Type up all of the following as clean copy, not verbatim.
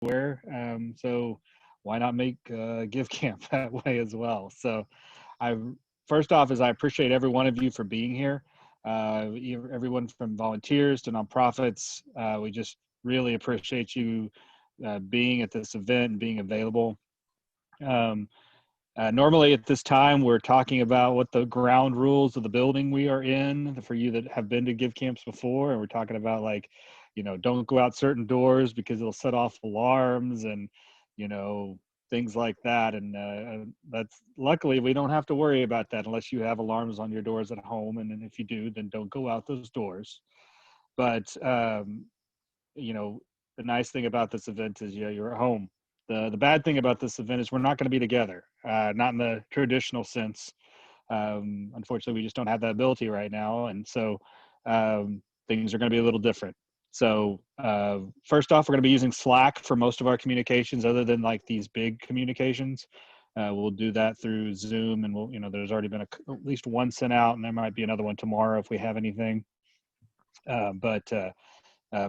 everywhere. So why not make GiveCamp that way as well? So I first off is I appreciate every one of you for being here. Everyone from volunteers to nonprofits. We just really appreciate you being at this event and being available. Um, Normally at this time, we're talking about what the ground rules of the building we are in for you that have been to give camps before. And we're talking about like, don't go out certain doors because it'll set off alarms and, you know, things like that. And that's luckily we don't have to worry about that unless you have alarms on your doors at home. And then if you do, then don't go out those doors. But, you know, the nice thing about this event is, you're at home. The bad thing about this event is we're not going to be together, not in the traditional sense. Unfortunately, we just don't have that ability right now. And so things are going to be a little different. So first off, we're going to be using Slack for most of our communications other than like these big communications. We'll do that through Zoom, and there's already been at least one sent out, and there might be another one tomorrow if we have anything.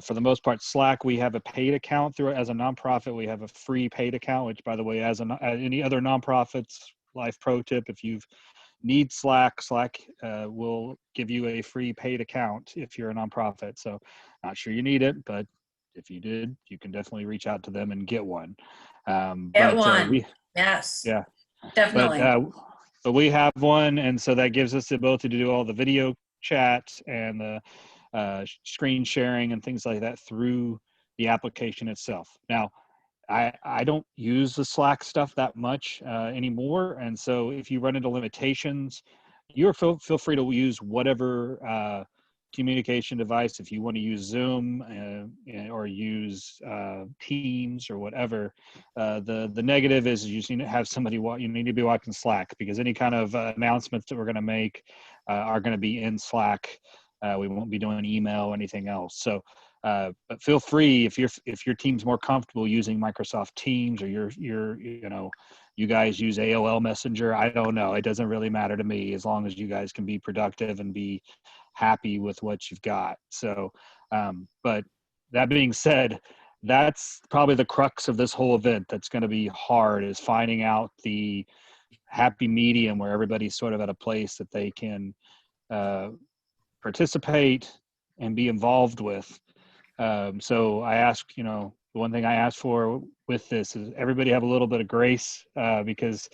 For the most part, Slack, we have a paid account through it. As a nonprofit, we have a free paid account, which, by the way, as any other nonprofits, life pro tip, if you need Slack will give you a free paid account if you're a nonprofit. So not sure you need it, but if you did, you can definitely reach out to them and get one. Get one. Yes. Yeah. Definitely. But we have one, and so that gives us the ability to do all the video chat and the screen sharing and things like that through the application itself. Now, I don't use the Slack stuff that much anymore, and so if you run into limitations, feel free to use whatever communication device. If you want to use Zoom or use Teams or whatever, the negative is you need to have somebody. You need to be watching Slack, because any kind of announcements that we're going to make are going to be in Slack. We won't be doing email or anything else. So, but feel free if your team's more comfortable using Microsoft Teams, or you guys use AOL Messenger. I don't know. It doesn't really matter to me as long as you guys can be productive and be happy with what you've got. So, but that being said, that's probably the crux of this whole event. That's going to be hard, is finding out the happy medium where everybody's sort of at a place that they can participate and be involved with. So I ask, the one thing I ask for with this is everybody have a little bit of grace, because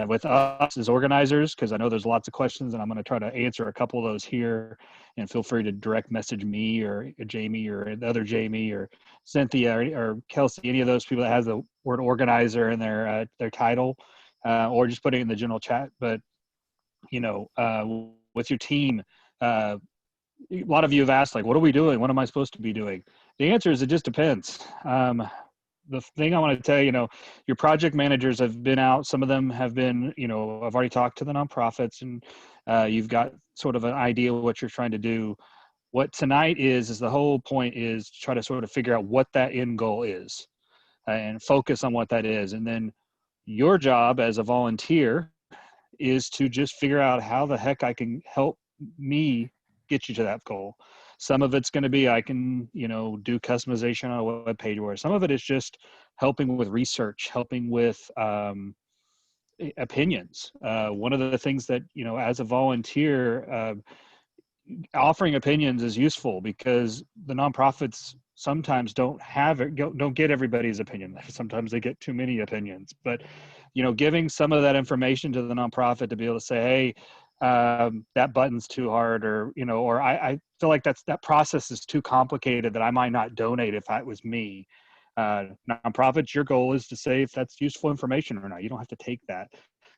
with us as organizers, because I know there's lots of questions, and I'm going to try to answer a couple of those here, and feel free to direct message me or Jamie or the other Jamie or Cynthia or Kelsey, any of those people that has the word organizer in their title, or just put it in the general chat. But, with your team, a lot of you have asked, like, what are we doing? What am I supposed to be doing? The answer is it just depends. The thing I want to tell you, your project managers have been out. Some of them have been, I've already talked to the nonprofits, and you've got sort of an idea of what you're trying to do. What tonight is the whole point is to try to sort of figure out what that end goal is, and focus on what that is. And then your job as a volunteer is to just figure out how the heck I can help me get you to that goal. Some of it's going to be I can, do customization on a web page, where some of it is just helping with research, helping with opinions. One of the things that, as a volunteer, offering opinions is useful, because the nonprofits sometimes don't get everybody's opinion. Sometimes they get too many opinions, but, giving some of that information to the nonprofit to be able to say, hey, that button's too hard, or I feel like that process is too complicated that I might not donate if that was me. Nonprofits, your goal is to say if that's useful information or not. You don't have to take that,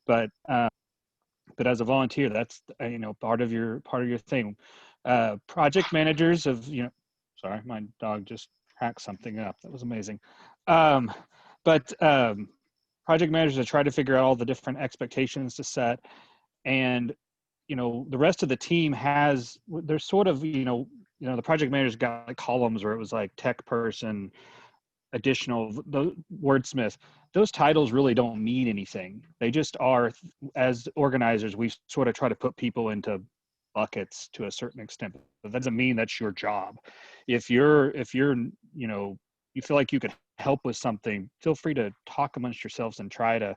but as a volunteer, that's part of your thing. Project managers sorry, my dog just hacked something up. That was amazing. But project managers have tried to figure out all the different expectations to set. And, the rest of the team there's sort of, the project managers got like columns where it was like tech person, additional, the wordsmith. Those titles really don't mean anything. They just are. As organizers, we sort of try to put people into buckets to a certain extent, but that doesn't mean that's your job. If you feel like you could help with something, feel free to talk amongst yourselves and try to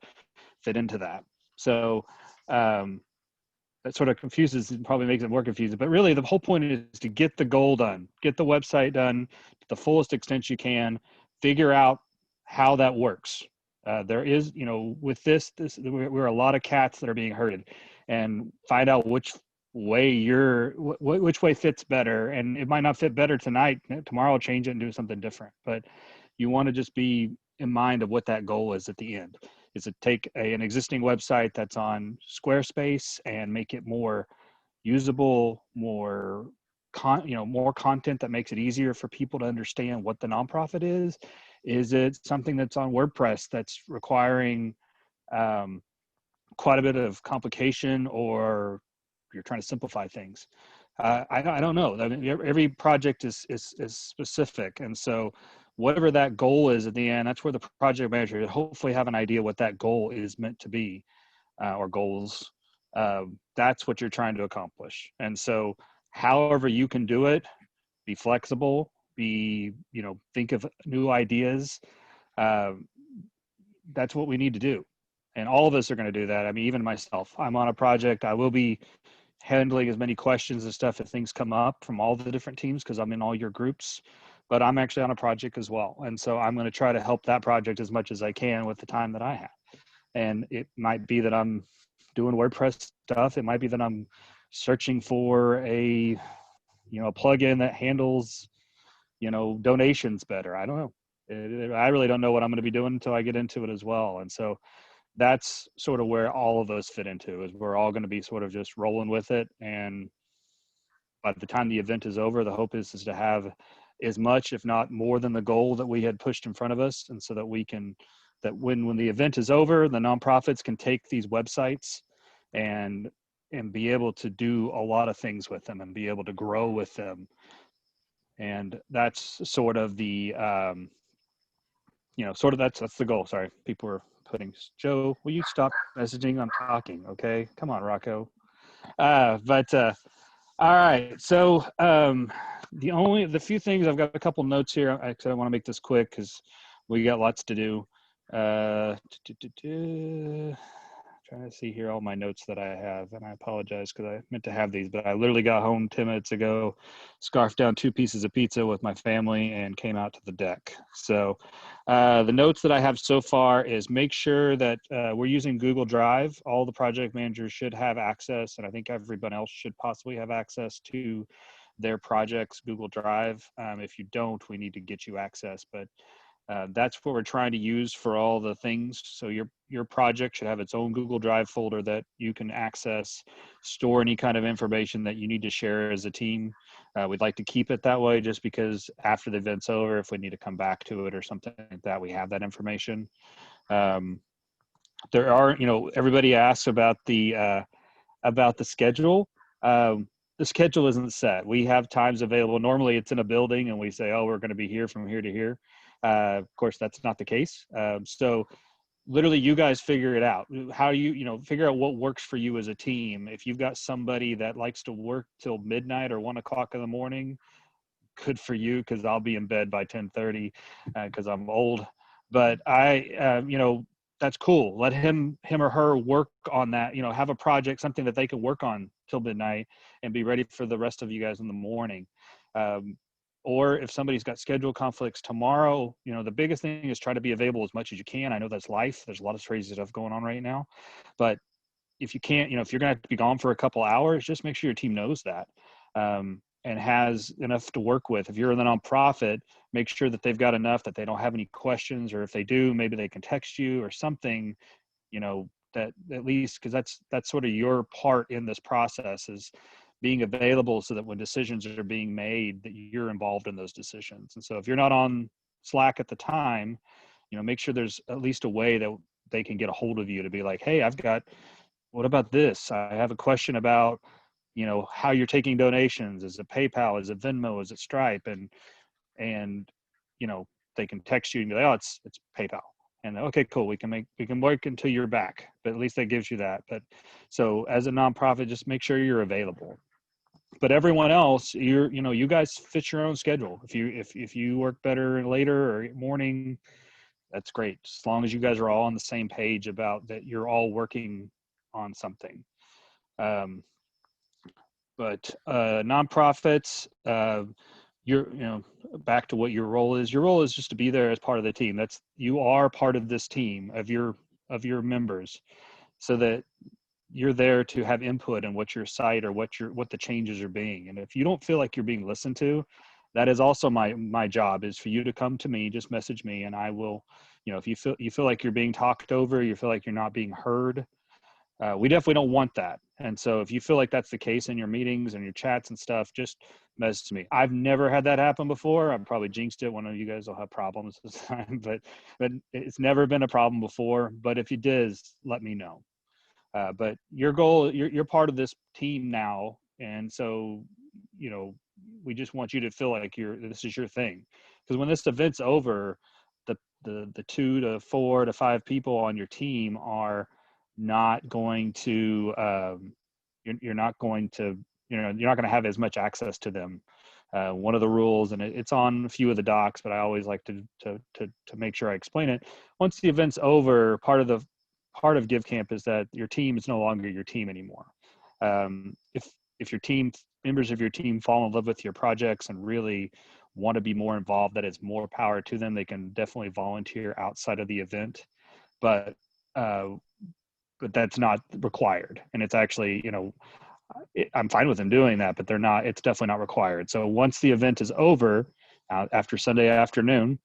fit into that. So that sort of confuses and probably makes it more confusing, but really the whole point is to get the goal done, get the website done to the fullest extent you can, figure out how that works. There is, with this, we're a lot of cats that are being herded, and find out which way which way fits better. And it might not fit better tonight. Tomorrow I'll change it and do something different. But you want to just be in mind of what that goal is at the end. Is to take an existing website that's on Squarespace and make it more usable, more more content that makes it easier for people to understand what the nonprofit is? Is it something that's on WordPress that's requiring quite a bit of complication, or you're trying to simplify things? I don't know. I mean, every project is specific, and so whatever that goal is at the end, that's where the project manager hopefully have an idea what that goal is meant to be, or goals. That's what you're trying to accomplish. And so however you can do it, be flexible, think of new ideas. That's what we need to do. And all of us are going to do that. I mean, even myself, I'm on a project. I will be handling as many questions and stuff if things come up from all the different teams, because I'm in all your groups, but I'm actually on a project as well. And so I'm going to try to help that project as much as I can with the time that I have. And it might be that I'm doing WordPress stuff. It might be that I'm searching for a plugin that handles, donations better. I don't know. I really don't know what I'm going to be doing until I get into it as well. And so that's sort of where all of those fit into, is we're all going to be sort of just rolling with it. And by the time the event is over, the hope is to have as much, if not more than the goal that we had pushed in front of us. And so that we can, that when the event is over, the nonprofits can take these websites and be able to do a lot of things with them and be able to grow with them. And that's sort of the, that's the goal. Sorry, people are putting, Joe, will you stop messaging? I'm talking. Okay. Come on, Rocco. All right. So the few things, I've got a couple notes here. I want to make this quick because we got lots to do. Trying to see here all my notes that I have, and I apologize because I meant to have these, but I literally got home 10 minutes ago, scarfed down 2 pieces of pizza with my family, and came out to the deck. So the notes that I have so far is make sure that we're using Google Drive. All the project managers should have access, and I think everyone else should possibly have access to their project's Google Drive. If you don't, we need to get you access, but that's what we're trying to use for all the things. So your project should have its own Google Drive folder that you can access, store any kind of information that you need to share as a team. We'd like to keep it that way just because after the event's over, if we need to come back to it or something like that, we have that information. There are, everybody asks about the schedule. The schedule isn't set. We have times available. Normally it's in a building and we say, oh, we're going to be here from here to here. Of course, that's not the case. So literally you guys figure it out. How you figure out what works for you as a team. If you've got somebody that likes to work till midnight or 1 o'clock in the morning, good for you, because I'll be in bed by 10:30 because I'm old. But that's cool. Let him or her work on that, have a project, something that they can work on till midnight and be ready for the rest of you guys in the morning. Or if somebody's got schedule conflicts tomorrow, the biggest thing is try to be available as much as you can. I know that's life. There's a lot of crazy stuff going on right now, but if you can't, if you're going to have to be gone for a couple hours, just make sure your team knows that. And has enough to work with. If you're in the nonprofit, make sure that they've got enough that they don't have any questions, or if they do, maybe they can text you or something, that at least, because that's sort of your part in this process, is being available so that when decisions are being made, that you're involved in those decisions. And so if you're not on Slack at the time, make sure there's at least a way that they can get a hold of you to be like, hey, what about this? I have a question about, how you're taking donations. Is it PayPal? Is it Venmo? Is it Stripe? And they can text you and be like, oh, it's PayPal. And okay, cool. We can work until you're back, but at least that gives you that. But so as a nonprofit, just make sure you're available. But everyone else, you guys fit your own schedule. If you work better later or morning, that's great. As long as you guys are all on the same page about that, you're all working on something. But nonprofits, back to what your role is. Your role is just to be there as part of the team. You are part of this team of your members, so that you're there to have input in what your site or what the changes are being. And if you don't feel like you're being listened to, that is also my job, is for you to come to me, just message me, and I will, if you feel like you're being talked over, you feel like you're not being heard, we definitely don't want that. And so if you feel like that's the case in your meetings and your chats and stuff, just message me. I've never had that happen before. I've probably jinxed it. One of you guys will have problems this time, but it's never been a problem before. But if it is, let me know. But your goal, you're part of this team now. And so, we just want you to feel like this is your thing. Because when this event's over, the 2 to 4 to 5 people on your team are not going to, you're not going to have as much access to them. One of the rules, and it's on a few of the docs, but I always like to make sure I explain it. Once the event's over, part of GiveCamp is that your team is no longer your team anymore. If members of your team fall in love with your projects and really want to be more involved, that is more power to them. They can definitely volunteer outside of the event, but that's not required. And it's actually, I'm fine with them doing that, but it's definitely not required. So once the event is over, after Sunday afternoon,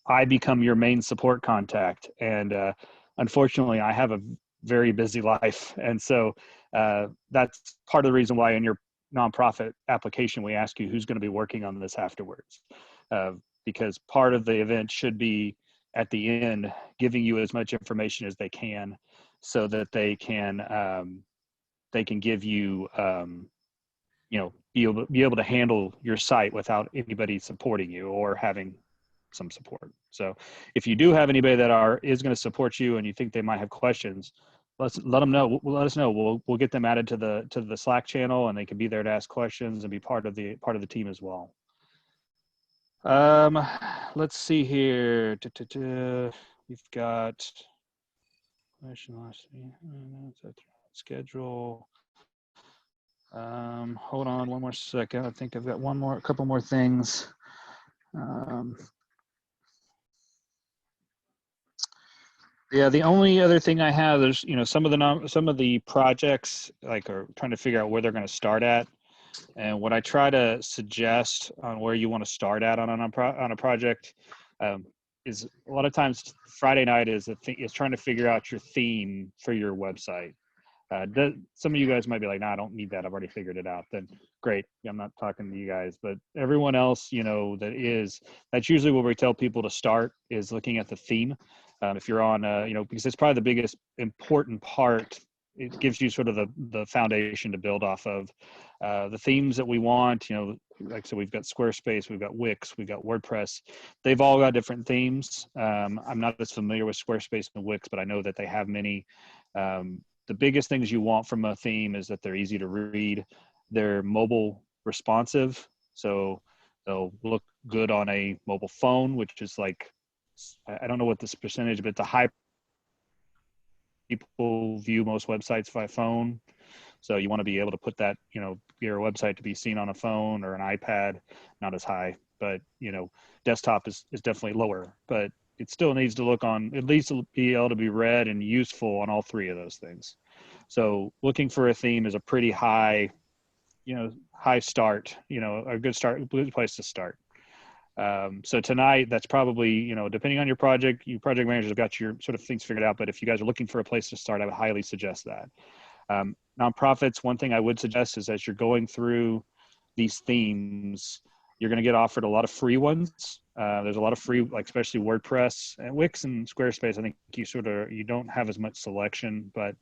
I become your main support contact. And unfortunately, I have a very busy life. And so that's part of the reason why in your nonprofit application, we ask you who's going to be working on this afterwards. Because part of the event should be at the end, giving you as much information as they can, so that they can give you, be able to handle your site without anybody supporting you or having some support. So if you do have anybody that is going to support you and you think they might have questions, let them know. Let us know. We'll get them added to the Slack channel, and they can be there to ask questions and be part of the team as well. Let's see here. We've got question schedule. Hold on one more second. I think I've got a couple more things. Yeah, the only other thing I have is, some of the projects are trying to figure out where they're going to start at, and what I try to suggest on where you want to start at on a project is a lot of times Friday night is trying to figure out your theme for your website. Some of you guys might be like, "No, I don't need that. I've already figured it out." Then great. I'm not talking to you guys, but everyone else, that's usually where we tell people to start, is looking at the theme. If you're on, because it's probably the biggest important part. It gives you sort of the foundation to build off of. The themes that we want, like, so we've got Squarespace, we've got Wix, we've got WordPress. They've all got different themes. I'm not as familiar with Squarespace and Wix, but I know that they have many. The biggest things you want from a theme is that they're easy to read. They're mobile responsive, so they'll look good on a mobile phone, which is like, I don't know what this percentage, but the high people view most websites by phone. So you want to be able to put that, your website to be seen on a phone or an iPad, not as high, but, desktop is definitely lower, but it still needs to look on, at least be able to be read and useful on all three of those things. So looking for a theme is a pretty high start, a good place to start. So tonight, that's probably, depending on your project managers have got your sort of things figured out, but if you guys are looking for a place to start, I would highly suggest that. Nonprofits, one thing I would suggest is, as you're going through these themes, you're going to get offered a lot of free ones. There's a lot of free, like especially WordPress and Wix and Squarespace. I think you don't have as much selection, but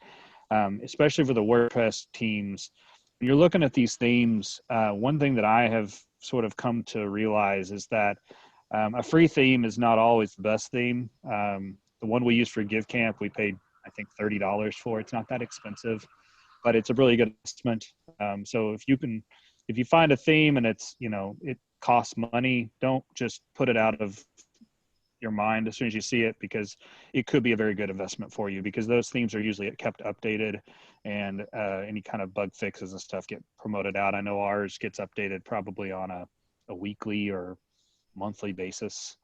especially for the WordPress teams, when you're looking at these themes, one thing that I have sort of come to realize is that a free theme is not always the best theme. The one we use for GiveCamp, we paid, I think, $30 for. It's not that expensive, but it's a really good investment. So if you find a theme and it's, it costs money, don't just put it out of your mind as soon as you see it, because it could be a very good investment for you, because those themes are usually kept updated, and any kind of bug fixes and stuff get promoted out. I know ours gets updated probably on a weekly or monthly basis,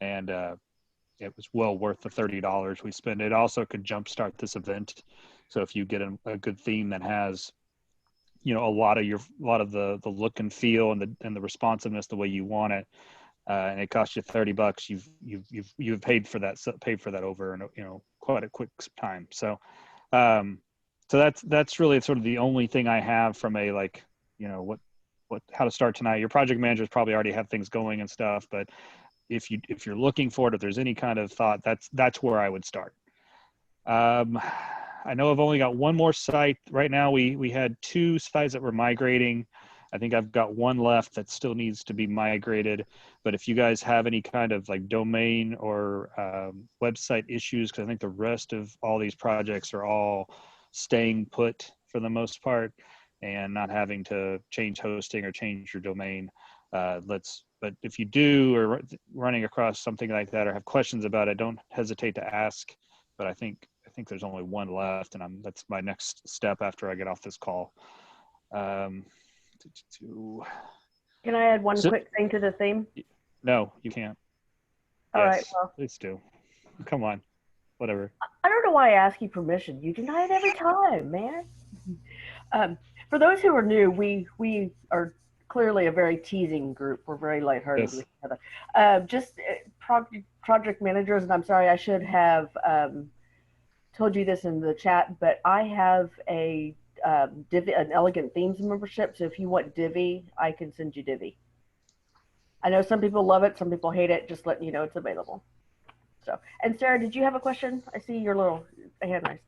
and it was well worth the $30 we spent. It also could jumpstart this event. So if you get a good theme that has, a lot of the look and feel and the responsiveness the way you want it, and it costs you $30, you've paid for that over, quite a quick time. So that's really sort of the only thing I have from a, like, how to start tonight. Your project managers probably already have things going and stuff, but if you're looking for it, if there's any kind of thought, that's where I would start. I know I've only got one more site right now. We had 2 sites that were migrating. I think I've got one left that still needs to be migrated. But if you guys have any kind of like domain or website issues, because I think the rest of all these projects are all staying put for the most part and not having to change hosting or change your domain. But if you do, or running across something like that, or have questions about it, don't hesitate to ask. But I think there's only one left, and that's my next step after I get off this call. Can I add one quick thing to the theme? No, you can't. All right. Well, please do. Come on, whatever. I don't know why I ask you permission. You deny it every time, man. For those who are new, we are clearly a very teasing group. We're very lighthearted with each other. Just project managers, and I'm sorry, I should have told you this in the chat, but I have an Elegant Themes membership. So if you want Divi, I can send you Divi. I know some people love it, some people hate it. Just letting you know it's available. So, and Sarah, did you have a question? I see your little hand raised.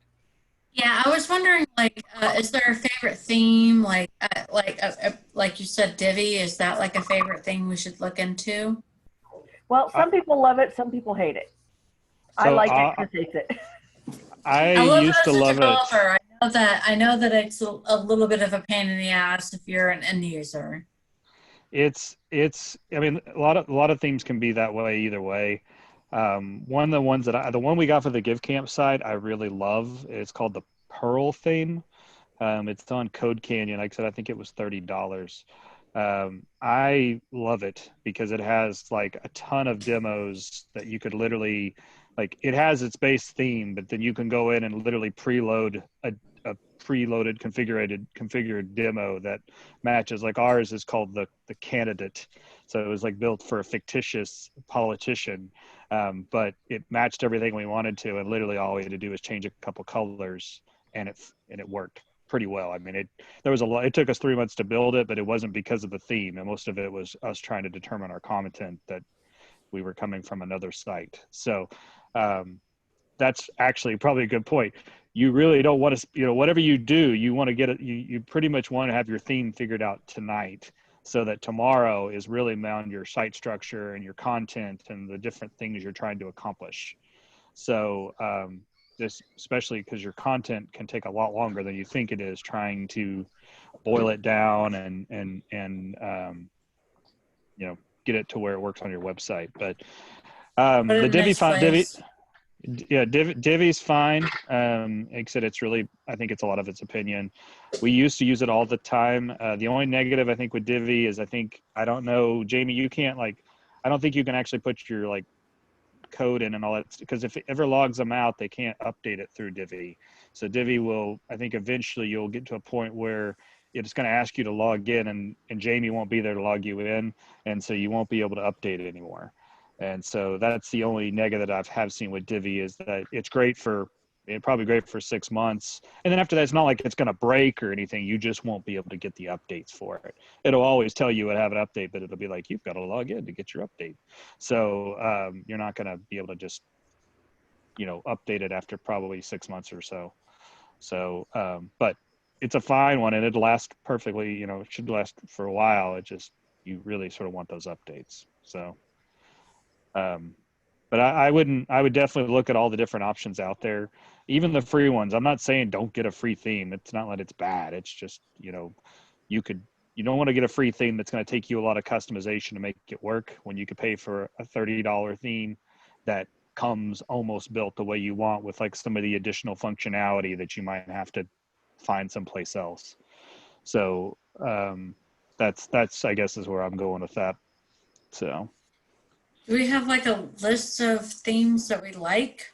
Yeah, I was wondering, like, is there a favorite theme? Like you said, Divi, is that like a favorite thing we should look into? Well, some people love it, some people hate it. So, I like it, Chris hates it. I used to love it. I know that it's a little bit of a pain in the ass if you're an end user. It's I mean, a lot of themes can be that way either way. One of the ones the one we got for the GiveCamp site, I really love. It's called the Pearl theme. It's on Code Canyon. Like I said, I think it was $30. I love it because it has like a ton of demos that you could literally, like, it has its base theme, but then you can go in and literally preload a preloaded configured demo that matches. Like ours is called the candidate, so it was like built for a fictitious politician, but it matched everything we wanted to, and literally all we had to do was change a couple colors, and it worked pretty well. I mean, it took us 3 months to build it, but it wasn't because of the theme, and most of it was us trying to determine our content that we were coming from another site. So that's actually probably a good point. You really don't want to, whatever you do, you want to get it. You pretty much want to have your theme figured out tonight, so that tomorrow is really around your site structure and your content and the different things you're trying to accomplish. So this, especially because your content can take a lot longer than you think it is, trying to boil it down and get it to where it works on your website. But the Divi's fine. Like I said, it's really, I think it's a lot of its opinion. We used to use it all the time. The only negative I think with Divi is, I don't know, Jamie, you can't, like, I don't think you can actually put your like code in and all that, because if it ever logs them out, they can't update it through Divi. So Divi will, I think eventually you'll get to a point where it's going to ask you to log in, and Jamie won't be there to log you in. And so you won't be able to update it anymore. And so that's the only negative that I've seen with Divi, is that it's probably great for 6 months. And then after that, it's not like it's going to break or anything. You just won't be able to get the updates for it. It'll always tell you it have an update, but it'll be like, you've got to log in to get your update. So you're not going to be able to just, update it after probably 6 months or so. So, but it's a fine one, and it'll last perfectly, it should last for a while. It just, you really sort of want those updates. So, but I would definitely look at all the different options out there. even the free ones, I'm not saying don't get a free theme. It's not that it's bad. It's just, you know, you don't want to get a free theme that's going to take you a lot of customization to make it work when you could pay for a $30 theme that comes almost built the way you want with like some of the additional functionality that you might have to find someplace else. So that's I guess is where I'm going with that. So Do we have like a list of themes that we like?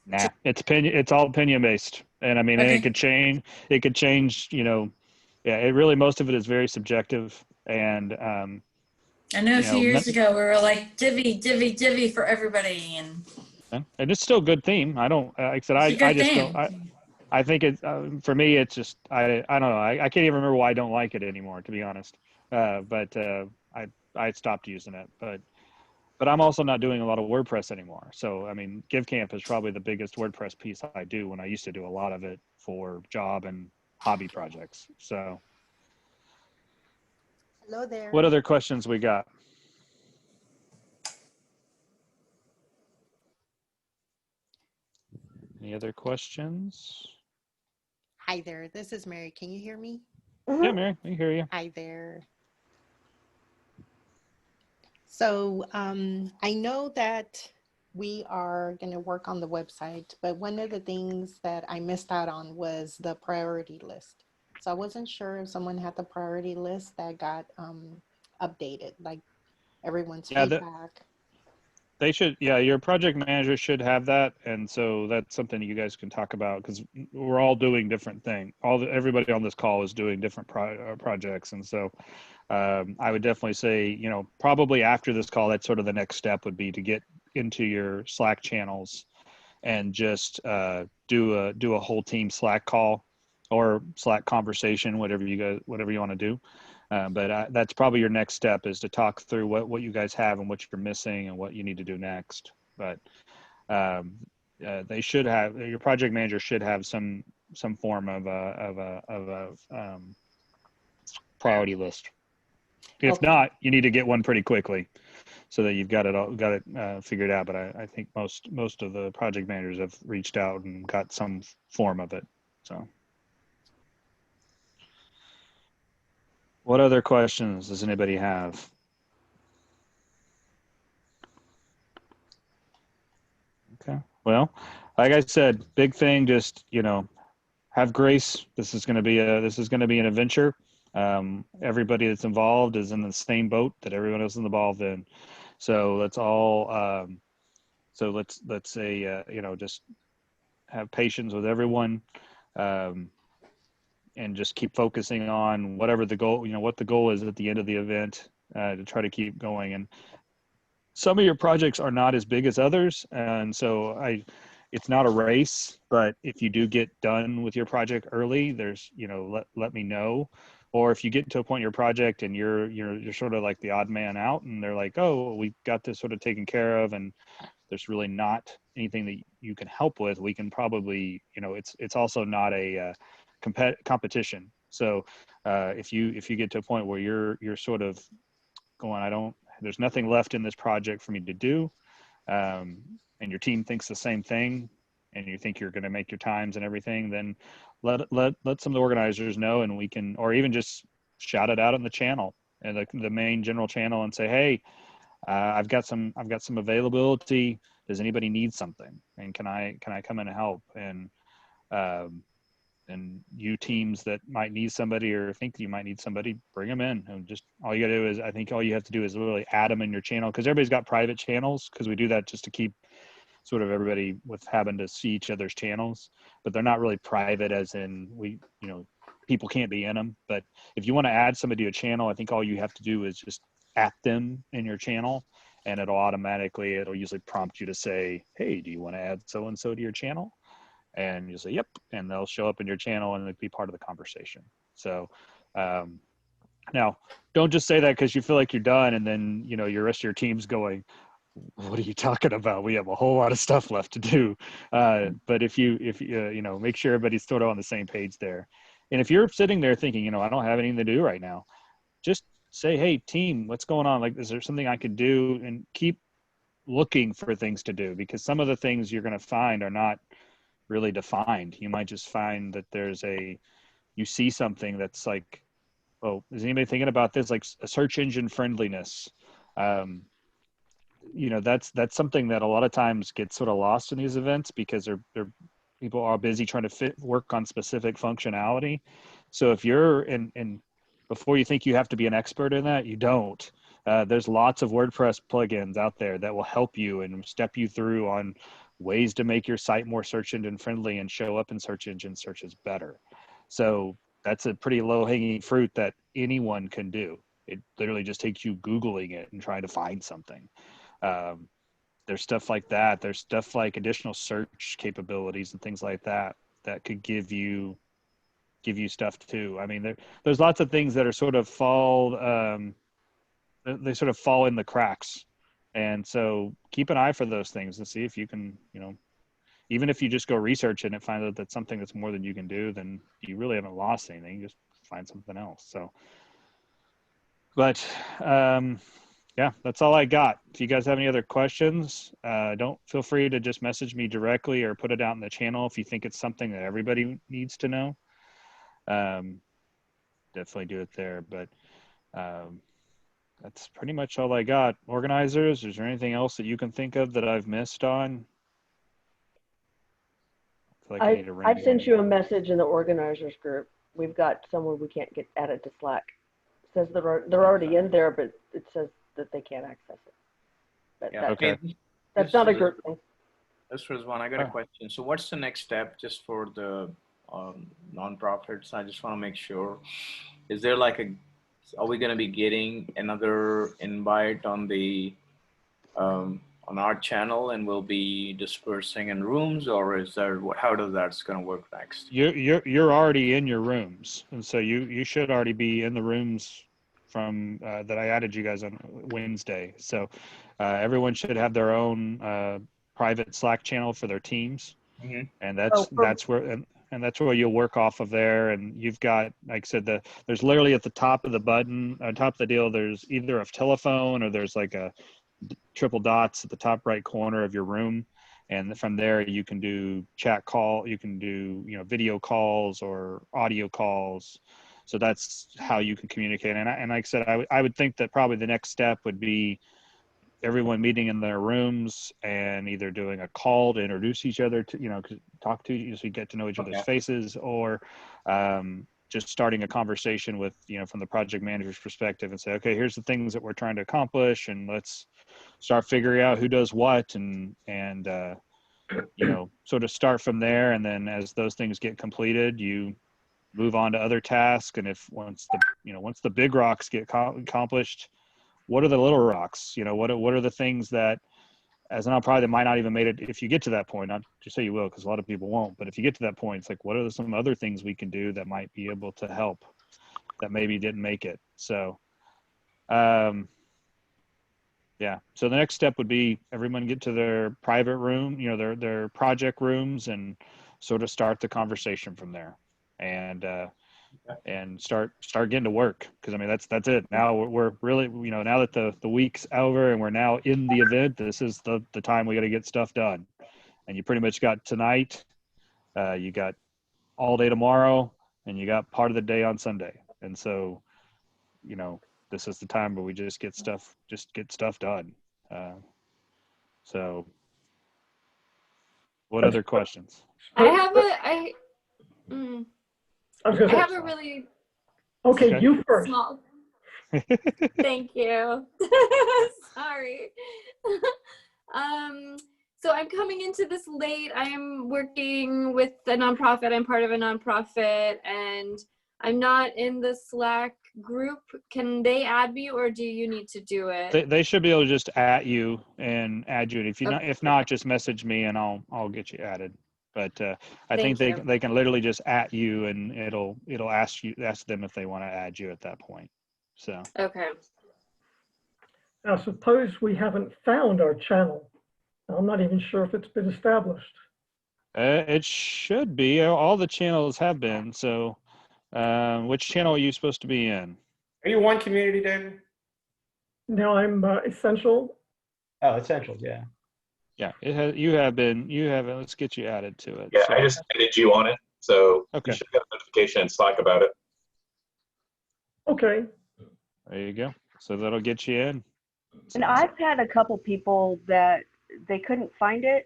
nah, it's all opinion based, and I mean, Okay. and it could change, you know. Yeah, it really, most of it is very subjective, and I know a you few know, years ago we were like divvy, divvy, divvy for everybody, and it's still a good theme. I don't, like I said, it's a I good just don't. theme. I think it for me, it's just I don't know. I can't even remember why I don't like it anymore, to be honest. But I stopped using it, but I'm also not doing a lot of WordPress anymore. So I mean, GiveCamp is probably the biggest WordPress piece I do when I used to do a lot of it for job and hobby projects. So Hello there. what other questions we got? Any other questions? Hi there. This is Mary. Can you hear me? Yeah, Mary, I hear you. Hi there. So I know that we are going to work on the website, but one of the things that I missed out on was the priority list. So I wasn't sure if someone had the priority list that got updated, like everyone's Yeah, feedback. they should. Yeah, your project manager should have that, and so that's something you guys can talk about because we're all doing different things. Everybody on this call is doing different projects, and so I would definitely say, you know, probably after this call, that's sort of the next step would be to get into your Slack channels and just do a whole team Slack call or Slack conversation, whatever you want to do. But that's probably your next step is to talk through what you guys have and what you're missing and what you need to do next. But they should have, your project manager should have some form of a priority list. If Okay. not, you need to get one pretty quickly so that you've got it figured out. But I think most of the project managers have reached out and got some form of it. So what other questions does anybody have? Okay. Well, like I said, big thing, just, you know, have grace. This is going to be an adventure. Everybody that's involved is in the same boat that everyone else is involved in. So let's all, let's say, you know, just have patience with everyone, um, and just keep focusing on whatever the goal, you know, what the goal is at the end of the event, to try to keep going. And some of your projects are not as big as others, and so it's not a race. But if you do get done with your project early, there's, you know, let me know. Or if you get to a point in your project and you're sort of like the odd man out, and they're like, oh, we got this sort of taken care of, and there's really not anything that you can help with, we can probably, you know, it's also not a competition. So if you get to a point where you're sort of going, there's nothing left in this project for me to do, and your team thinks the same thing, and you think you're going to make your times and everything, then let some of the organizers know, and we can, or even just shout it out on the channel and the main general channel and say, hey, I've got some availability. Does anybody need something? And can I come in and help? And you teams that might need somebody or think you might need somebody, bring them in. And just all you got to do is, I think all you have to do is really add them in your channel, because everybody's got private channels, because we do that just to keep sort of everybody with having to see each other's channels, but they're not really private as in you know, people can't be in them. But if you want to add somebody to a channel, I think all you have to do is just at them in your channel, and it'll usually prompt you to say, hey, do you want to add so-and-so to your channel? And you say, yep, and they'll show up in your channel and be part of the conversation. So now don't just say that because you feel like you're done, and then, you know, your rest of your team's going, what are you talking about? We have a whole lot of stuff left to do. But if you you know, make sure everybody's sort of on the same page there. And if you're sitting there thinking, you know, I don't have anything to do right now, just say, hey, team, what's going on? Like, is there something I could do? And keep looking for things to do, because some of the things you're going to find are not really defined. You might just find that you see something that's like, oh, is anybody thinking about this? Like a search engine friendliness. That's something that a lot of times gets sort of lost in these events because people are busy trying to work on specific functionality. So if you're in before you think you have to be an expert in that, you don't. There's lots of WordPress plugins out there that will help you and step you through on ways to make your site more search engine friendly and show up in search engine searches better. So that's a pretty low hanging fruit that anyone can do. It literally just takes you Googling it and trying to find something. There's stuff like that. There's stuff like additional search capabilities and things like that could give you stuff too. I mean, there's lots of things that are sort of they sort of fall in the cracks. And so keep an eye for those things and see if you can, even if you just go research it and find out that's something that's more than you can do, then you really haven't lost anything. You just find something else. So, but yeah, that's all I got. If you guys have any other questions, don't feel free to just message me directly or put it out in the channel if you think it's something that everybody needs to know. Definitely do it there. But that's pretty much all I got. Organizers, is there anything else that you can think of that I've missed on? I feel like I need to ring I've sent in. you a message in the organizers group. We've got someone we can't get added to Slack. It says they're already in there, but it says that they can't access it. But Yeah, okay. That's not a group thing. This was one. I got a question. So what's the next step just for the nonprofits? I just want to make sure. Is there like are we going to be getting another invite on the on our channel and we'll be dispersing in rooms, or is there, how does that's going to work next? You're already in your rooms, and so you should already be in the rooms from that I added you guys on Wednesday. So everyone should have their own private Slack channel for their teams, and that's where that's where you'll work off of there. And you've got, like I said, there's literally at the top of the button, on top of the deal, there's either a telephone or there's like a triple dots at the top right corner of your room, and from there you can do chat call, you can do video calls or audio calls. So that's how you can communicate. And like I said, I would think that probably the next step would be everyone meeting in their rooms and either doing a call to introduce each other to talk to you so you get to know each other's faces, or just starting a conversation with from the project manager's perspective and say, okay, here's the things that we're trying to accomplish, and let's start figuring out who does what, and sort of start from there. And then as those things get completed, you move on to other tasks. And once the big rocks get accomplished, what are the little rocks? What are the things that, as a nonprofit, that might not even made it, if you get to that point, not to say you will, because a lot of people won't, but if you get to that point, it's like, what are some other things we can do that might be able to help that maybe didn't make it? So, yeah. So the next step would be everyone get to their private room, their project rooms, and sort of start the conversation from there, and start getting to work. Because I mean, that's it. Now we're really, now that the week's over and we're now in the event, this is the time we got to get stuff done. And you pretty much got tonight, you got all day tomorrow, and you got part of the day on Sunday. And so, this is the time where we just get stuff done. So what other questions? I have a really okay. You first. small. Thank you. Sorry. So I'm coming into this late. I am working with a nonprofit. I'm part of a nonprofit, and I'm not in the Slack group. Can they add me, or do you need to do it? They should be able to just add you. And if not, just message me and I'll get you added. But I think they can literally just at you, and it'll ask them if they want to add you at that point. So okay. Now suppose we haven't found our channel. I'm not even sure if it's been established. It should be. All the channels have been. So which channel are you supposed to be in? Are you one community, David? No, I'm Essential. Oh, Essentials, yeah. Yeah, it has. You have been. You have. Let's get you added to it. Yeah, So, I just added you on it, so you okay, should get a notification in Slack about it. Okay. there you go. So that'll get you in. So, And I've had a couple people that they couldn't find it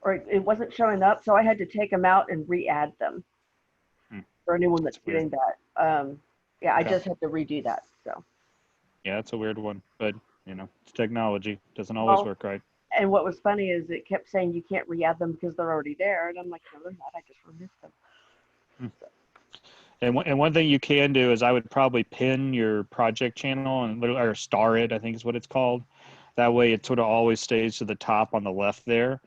or it wasn't showing up, so I had to take them out and re-add them for anyone that's weird. doing that. Yeah, I Okay. just had to redo that. So. Yeah, it's a weird one, but you know, it's technology. Doesn't always Well, work right. and what was funny is it kept saying you can't re-add them because they're already there, and I'm like, no, they're not. I just removed them. And one thing you can do is I would probably pin your project channel and or star it, I think is what it's called. That way it sort of always stays to the top on the left there.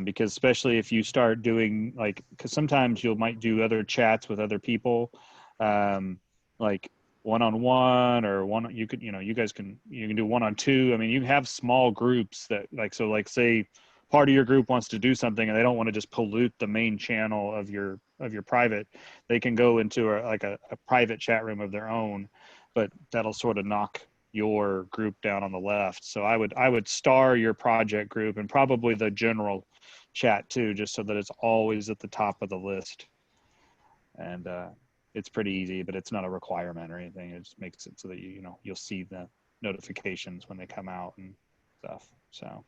Because especially if you start doing like, because sometimes you might do other chats with other people, like one-on-one or one, you could, you guys can, you can do one-on-two. I mean, you have small groups that like, so like say part of your group wants to do something and they don't want to just pollute the main channel of your private, they can go into a private chat room of their own, but that'll sort of knock your group down on the left. So I would star your project group and probably the general chat too, just so that it's always at the top of the list. And it's pretty easy, but it's not a requirement or anything. It just makes it so that you'll see the notifications when they come out and stuff. So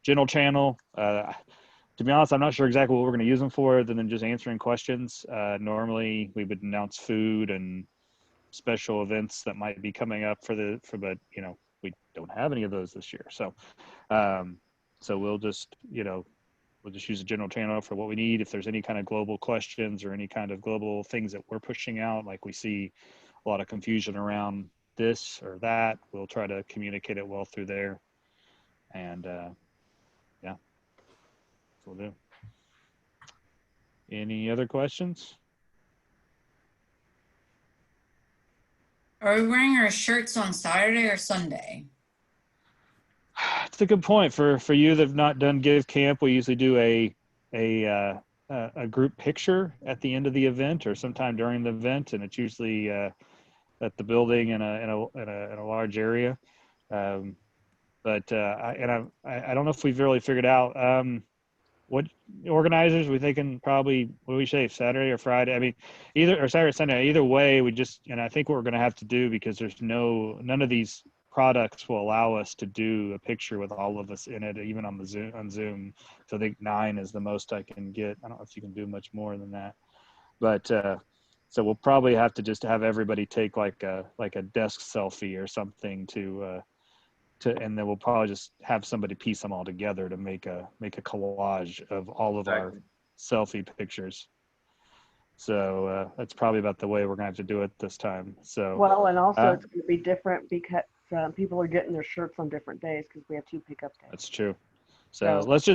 general channel, to be honest, I'm not sure exactly what we're going to use them for other than just answering questions. Normally we would announce food and special events that might be coming up but we don't have any of those this year. So so we'll just use a general channel for what we need. If there's any kind of global questions or any kind of global things that we're pushing out, like we see a lot of confusion around this or that, we'll try to communicate it well through there. And yeah, that's what we'll do. Any other questions? Are we wearing our shirts on Saturday or Sunday? It's a good point. For you that have not done GiveCamp, we usually do a group picture at the end of the event or sometime during the event, and it's usually at the building in a large area. But I don't know if we've really figured out what organizers we thinking probably, what do we say, Saturday or Friday? I mean, either or Saturday or Sunday. Either way, I think what we're going to have to do, because there's none of these products will allow us to do a picture with all of us in it, even on Zoom. So I think 9 is the most I can get. I don't know if you can do much more than that, but so we'll probably have to just have everybody take like a desk selfie or something and then we'll probably just have somebody piece them all together to make a collage of all of our selfie pictures. So that's probably about the way we're gonna have to do it this time. So well, and also it's going to be different because people are getting their shirts on different days because we have 2 pickup days. that's true. So let's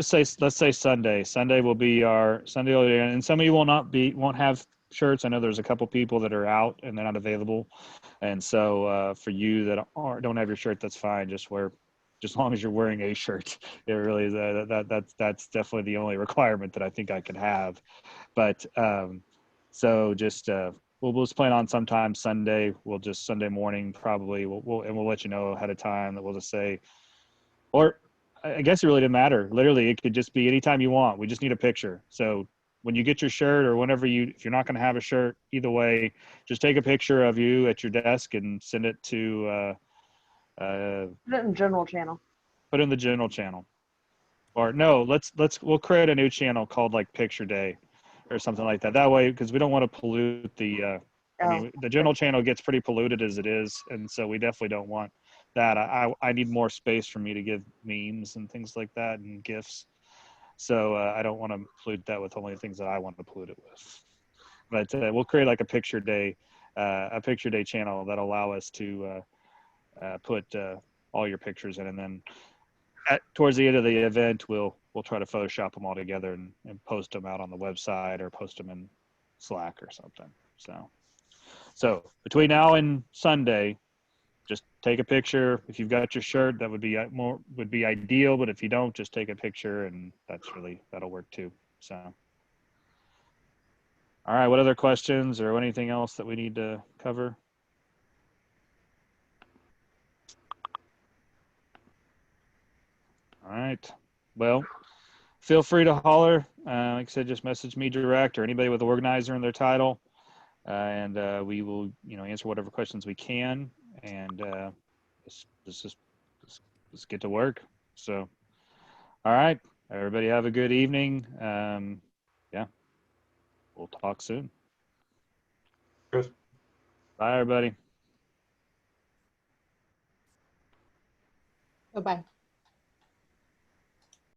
say Sunday. Sunday will be our Sunday, and some of you won't have shirts. I know there's a couple people that are out and they're not available, and so for you that don't have your shirt, that's fine. Just as long as you're wearing a shirt. It really is that's definitely the only requirement that I think I can have. But so just we'll just plan on sometime Sunday. We'll just Sunday morning probably. We'll let you know ahead of time that we'll just say, or I guess it really didn't matter. Literally, it could just be anytime you want. We just need a picture. So when you get your shirt or whenever if you're not going to have a shirt, either way, just take a picture of you at your desk and send it to, Put it in general channel. put it in the general channel. Or no, we'll create a new channel called like Picture Day or something like that. That way, because we don't want to pollute the, I mean, the general channel gets pretty polluted as it is. And so we definitely don't want that. I need more space for me to give memes and things like that and GIFs. So I don't want to pollute that with only things that I want to pollute it with. But we'll create like a picture day channel that'll allow us to put all your pictures in, and then towards the end of the event, we'll try to Photoshop them all together and post them out on the website or post them in Slack or something. So between now and Sunday, just take a picture. If you've got your shirt, that would be ideal. But if you don't, just take a picture, and that'll work too. So, all right. What other questions or anything else that we need to cover? All right. well, feel free to holler. Like I said, just message me direct or anybody with organizer in their title, and we will, answer whatever questions we can. And let's get to work. So, all right, everybody, have a good evening. Yeah, we'll talk soon. Chris. Bye, everybody. Bye-bye.